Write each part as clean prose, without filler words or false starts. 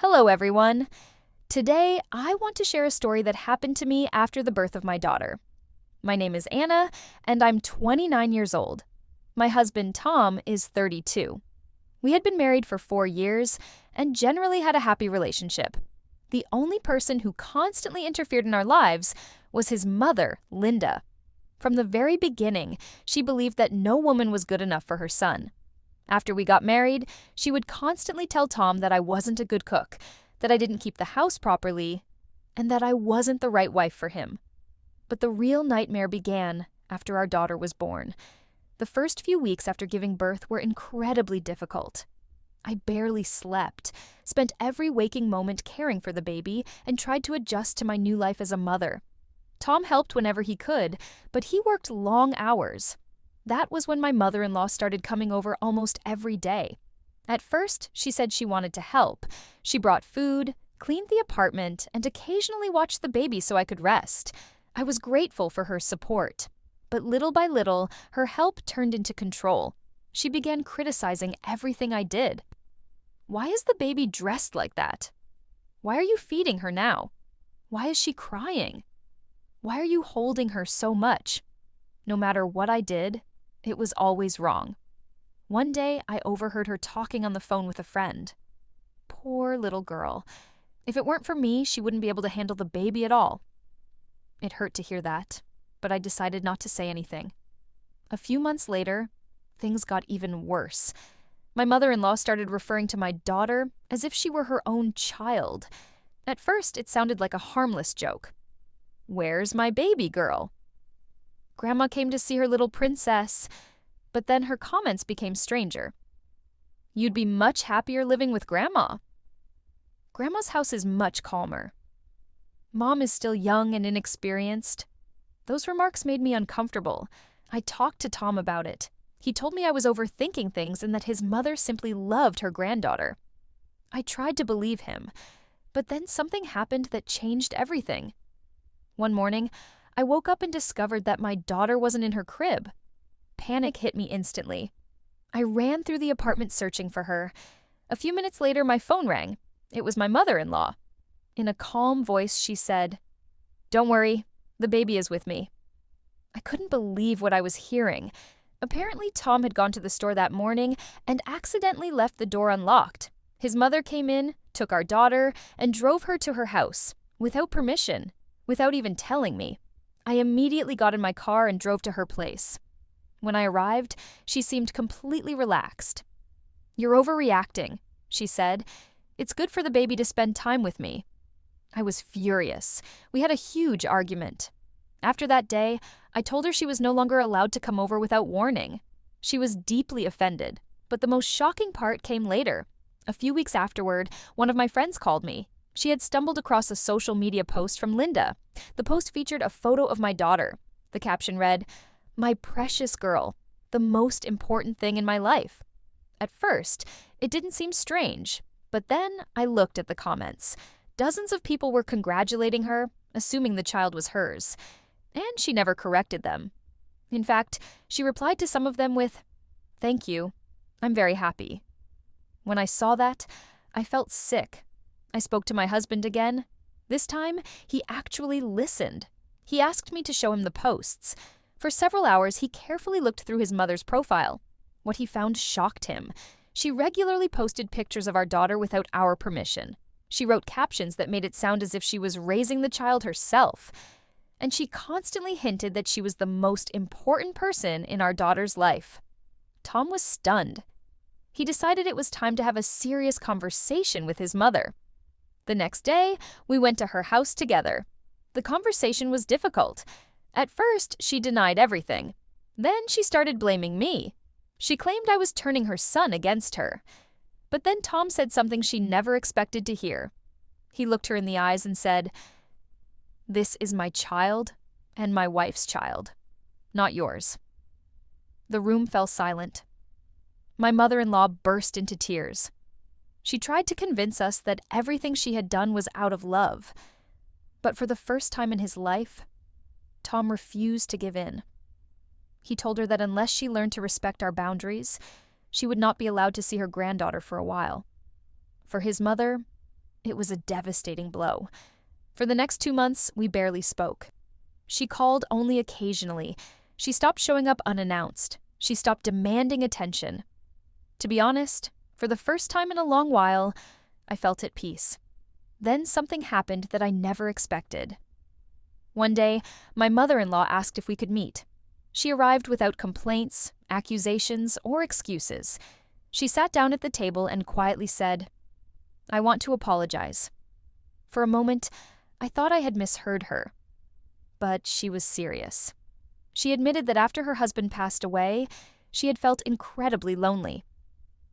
Hello, everyone. Today, I want to share a story that happened to me after the birth of my daughter. My name is Anna, and I'm 29 years old. My husband, Tom, is 32. We had been married for 4 years and generally had a happy relationship. The only person who constantly interfered in our lives was his mother, Linda. From the very beginning, she believed that no woman was good enough for her son. After we got married, she would constantly tell Tom that I wasn't a good cook, that I didn't keep the house properly, and that I wasn't the right wife for him. But the real nightmare began after our daughter was born. The first few weeks after giving birth were incredibly difficult. I barely slept, spent every waking moment caring for the baby, and tried to adjust to my new life as a mother. Tom helped whenever he could, but he worked long hours. That was when my mother-in-law started coming over almost every day. At first, she said she wanted to help. She brought food, cleaned the apartment, and occasionally watched the baby so I could rest. I was grateful for her support. But little by little, her help turned into control. She began criticizing everything I did. "Why is the baby dressed like that? Why are you feeding her now? Why is she crying? Why are you holding her so much?" No matter what I did, it was always wrong. One day, I overheard her talking on the phone with a friend. Poor little girl. If it weren't for me, she wouldn't be able to handle the baby at all. It hurt to hear that, but I decided not to say anything. A few months later, things got even worse. My mother-in-law started referring to my daughter as if she were her own child. At first, it sounded like a harmless joke. "Where's my baby girl?" Grandma came to see her little princess, but then her comments became stranger. "You'd be much happier living with Grandma." Grandma's house is much calmer. Mom is still young and inexperienced. Those remarks made me uncomfortable. I talked to Tom about it. He told me I was overthinking things and that his mother simply loved her granddaughter. I tried to believe him, but then something happened that changed everything. One morning, I woke up and discovered that my daughter wasn't in her crib. Panic hit me instantly. I ran through the apartment searching for her. A few minutes later, my phone rang. It was my mother-in-law. In a calm voice, she said, "Don't worry, the baby is with me." I couldn't believe what I was hearing. Apparently, Tom had gone to the store that morning and accidentally left the door unlocked. His mother came in, took our daughter, and drove her to her house, without permission, without even telling me. I immediately got in my car and drove to her place. When I arrived, she seemed completely relaxed. "You're overreacting," she said. "It's good for the baby to spend time with me." I was furious. We had a huge argument. After that day, I told her she was no longer allowed to come over without warning. She was deeply offended, but the most shocking part came later. A few weeks afterward, one of my friends called me. She had stumbled across a social media post from Linda. The post featured a photo of my daughter. The caption read, "My precious girl, the most important thing in my life." At first, it didn't seem strange, but then I looked at the comments. Dozens of people were congratulating her, assuming the child was hers, and she never corrected them. In fact, she replied to some of them with, "Thank you. I'm very happy." When I saw that, I felt sick. I spoke to my husband again. This time, he actually listened. He asked me to show him the posts. For several hours, he carefully looked through his mother's profile. What he found shocked him. She regularly posted pictures of our daughter without our permission. She wrote captions that made it sound as if she was raising the child herself. And she constantly hinted that she was the most important person in our daughter's life. Tom was stunned. He decided it was time to have a serious conversation with his mother. The next day, we went to her house together. The conversation was difficult. At first, she denied everything. Then she started blaming me. She claimed I was turning her son against her. But then Tom said something she never expected to hear. He looked her in the eyes and said, "This is my child and my wife's child, not yours." The room fell silent. My mother-in-law burst into tears. She tried to convince us that everything she had done was out of love. But for the first time in his life, Tom refused to give in. He told her that unless she learned to respect our boundaries, she would not be allowed to see her granddaughter for a while. For his mother, It was a devastating blow. For the next 2 months, we barely spoke. She called only occasionally. She stopped showing up unannounced. She stopped demanding attention. To be honest, for the first time in a long while, I felt at peace. Then something happened that I never expected. One day, my mother-in-law asked if we could meet. She arrived without complaints, accusations, or excuses. She sat down at the table and quietly said, "I want to apologize." For a moment, I thought I had misheard her. But she was serious. She admitted that after her husband passed away, she had felt incredibly lonely.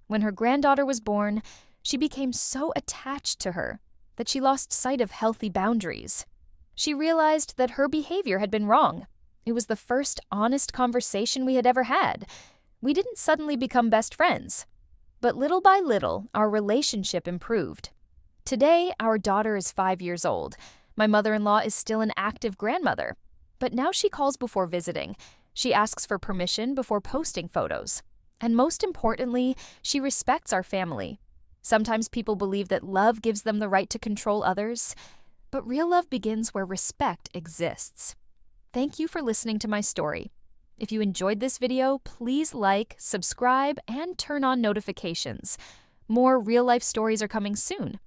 When her granddaughter was born, she became so attached to her that she lost sight of healthy boundaries. She realized that her behavior had been wrong. It was the first honest conversation we had ever had. We didn't suddenly become best friends. But little by little, our relationship improved. Today, our daughter is 5 years old. My mother-in-law is still an active grandmother. But now she calls before visiting. She asks for permission before posting photos. And most importantly, she respects our family. Sometimes people believe that love gives them the right to control others, but real love begins where respect exists. Thank you for listening to my story. If you enjoyed this video, please like, subscribe, and turn on notifications. More real-life stories are coming soon.